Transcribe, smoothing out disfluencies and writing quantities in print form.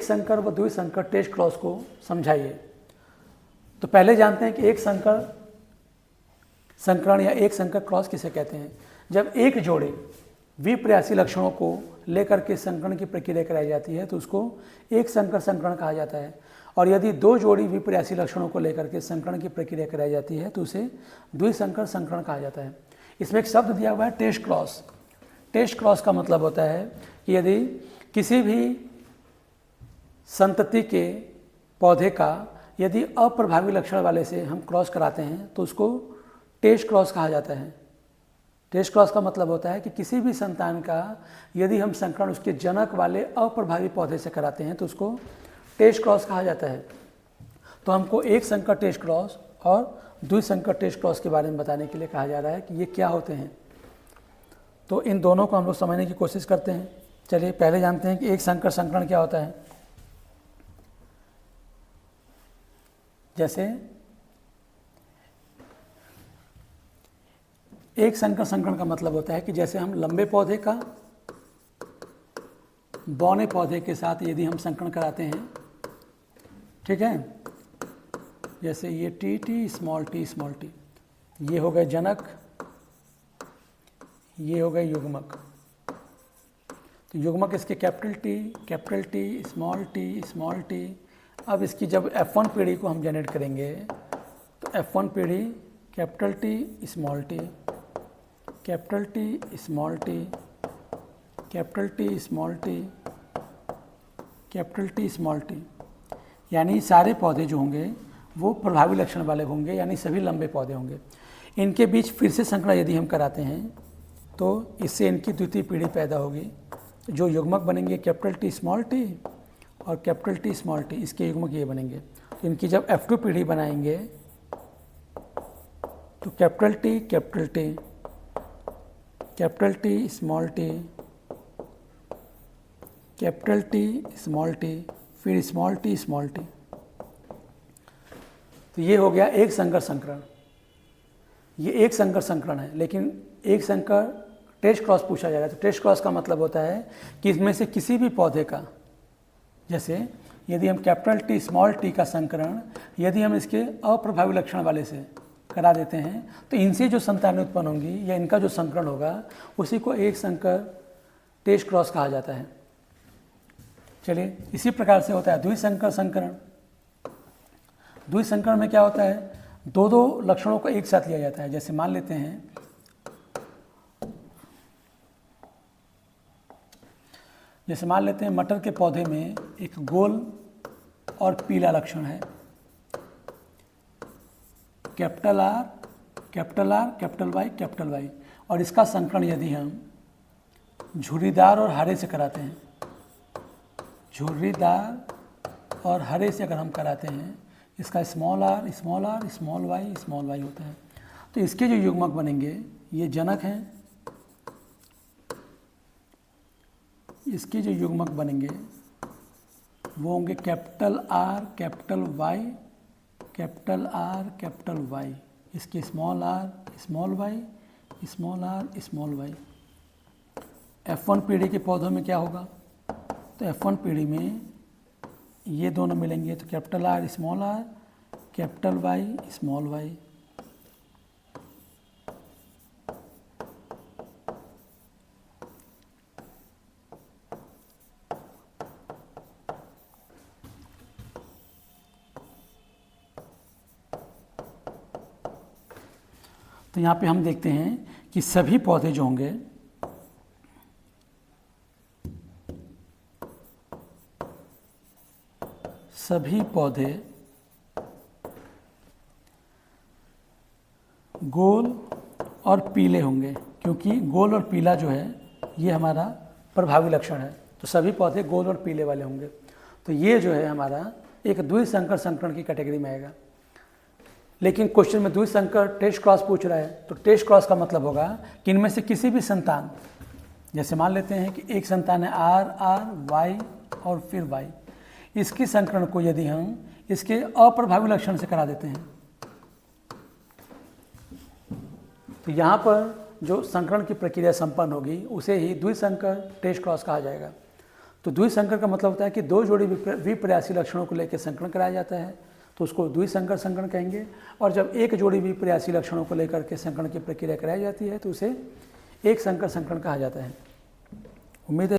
संकर व द्विसंकर test cross को समझाइए। तो पहले जानते हैं कि एक संकर संकरण या एक संकर क्रॉस किसे कहते हैं। जब एक जोड़ी विपर्यासी लक्षणों को लेकर के संकरण की प्रक्रिया कराई जाती है तो उसको एक संकर संकरण कहा जाता है, और यदि दो जोड़ी विपर्यासी लक्षणों को लेकर के संकरण की प्रक्रिया कराई जाती है तो उसे द्विसंकर संकरण कहा जाता है। इसमें एक शब्द दिया हुआ है टेस्ट क्रॉस। टेस्ट क्रॉस का मतलब होता है कि यदि किसी भी संतति के पौधे का यदि अप्रभावी लक्षण वाले से हम क्रॉस कराते हैं तो उसको टेस्ट क्रॉस कहा जाता है। टेस्ट क्रॉस का मतलब होता है कि किसी भी संतान का यदि हम संकरण उसके जनक वाले अप्रभावी पौधे से कराते हैं तो उसको टेस्ट क्रॉस कहा जाता है। तो हमको एक संकर टेस्ट क्रॉस और द्विसंकर टेस्ट क्रॉस के बारे में बताने के लिए कहा जा रहा है कि ये क्या होते हैं। तो इन दोनों को हम लोग समझने की कोशिश करते हैं। चलिए पहले जानते हैं कि एक संकर संकरण क्या होता है। जैसे एक संकर संकरण का मतलब होता है कि जैसे हम लंबे पौधे का बौने पौधे के साथ यदि हम संकरण कराते हैं, ठीक है, जैसे ये टी स्मॉल टी, ये हो गए जनक, ये हो गए युग्मक। तो युग्मक इसके कैपिटल टी, स्मॉल टी। अब इसकी जब F1 पीढ़ी को हम जनरेट करेंगे तो F1 पीढ़ी capital T small T, capital T small T, capital T small T, capital T small T, यानी सारे पौधे जो होंगे वो प्रभावी लक्षण वाले होंगे, यानी सभी लंबे पौधे होंगे। इनके बीच फिर से संकरण यदि हम कराते हैं तो इससे इनकी द्वितीय पीढ़ी पैदा होगी। जो युग्मक बनेंगे कैपिटल टी स्मॉल टी और कैपिटल टी स्मॉल टी, इसके युग्मक ये बनेंगे। तो इनकी जब F2 पीढ़ी बनाएंगे तो capital T capital T, capital T small T, capital T small T, फिर स्मॉल टी स्मॉल टी। तो ये हो गया एक संकर संकरण। ये एक संकर संकरण है, लेकिन एक संकर टेस्ट क्रॉस पूछा जाएगा तो टेस्ट क्रॉस का मतलब होता है कि इसमें से किसी भी पौधे का, जैसे यदि हम कैपिटल टी स्मॉल टी का संकरण यदि हम इसके अप्रभावी लक्षण वाले से करा देते हैं तो इनसे जो संतानें उत्पन्न होंगी या इनका जो संकरण होगा उसी को एक संकर टेस्ट क्रॉस कहा जाता है। चलिए इसी प्रकार से होता है द्विसंकर संकरण। द्विसंकरण में क्या होता है, दो दो लक्षणों को एक साथ लिया जाता है। जैसे मान लेते हैं मटर के पौधे में एक गोल और पीला लक्षण है, कैपिटल आर, कैपिटल वाई, और इसका संकरण यदि हम झुर्रीदार और हरे से कराते हैं, झुर्रीदार और हरे से अगर हम कराते हैं, इसका स्मॉल आर, स्मॉल वाई होता है। तो इसके जो युग्मक बनेंगे ये जनक हैं, इसके जो युग्मक बनेंगे वो होंगे capital R, capital Y, capital R, capital Y, इसके small r, small y, small r, small y. F1 पीढ़ी के पौधों में क्या होगा, तो F1 पीढ़ी में ये दोनों मिलेंगे तो capital R, capital Y, small Y. तो यहाँ पे हम देखते हैं कि सभी पौधे जो होंगे सभी पौधे गोल और पीले होंगे, क्योंकि गोल और पीला जो है ये हमारा प्रभावी लक्षण है। तो सभी पौधे गोल और पीले वाले होंगे। तो ये जो है हमारा एक द्विसंकर संकरण की कैटेगरी में आएगा। लेकिन क्वेश्चन में द्विसंकर टेस्ट क्रॉस पूछ रहा है तो टेस्ट क्रॉस का मतलब होगा कि इनमें से किसी भी संतान, जैसे मान लेते हैं कि एक संतान है आर वाई और फिर वाई, इसके संकरण को यदि हम इसके अप्रभावी लक्षण से करा देते हैं तो यहाँ पर जो संकरण की प्रक्रिया संपन्न होगी उसे ही द्विसंकर टेस्ट क्रॉस कहा जाएगा। तो द्विसंकर का मतलब होता है कि दो जोड़ी विपर्यासी लक्षणों को लेकर संकरण कराया जाता है, तो उसको द्विसंकर संकरण कहेंगे। और जब एक जोड़ी विपर्यासी लक्षणों को लेकर के संकरण की प्रक्रिया कराई जाती है तो उसे एक संकर संकरण कहा जाता है। उम्मीद है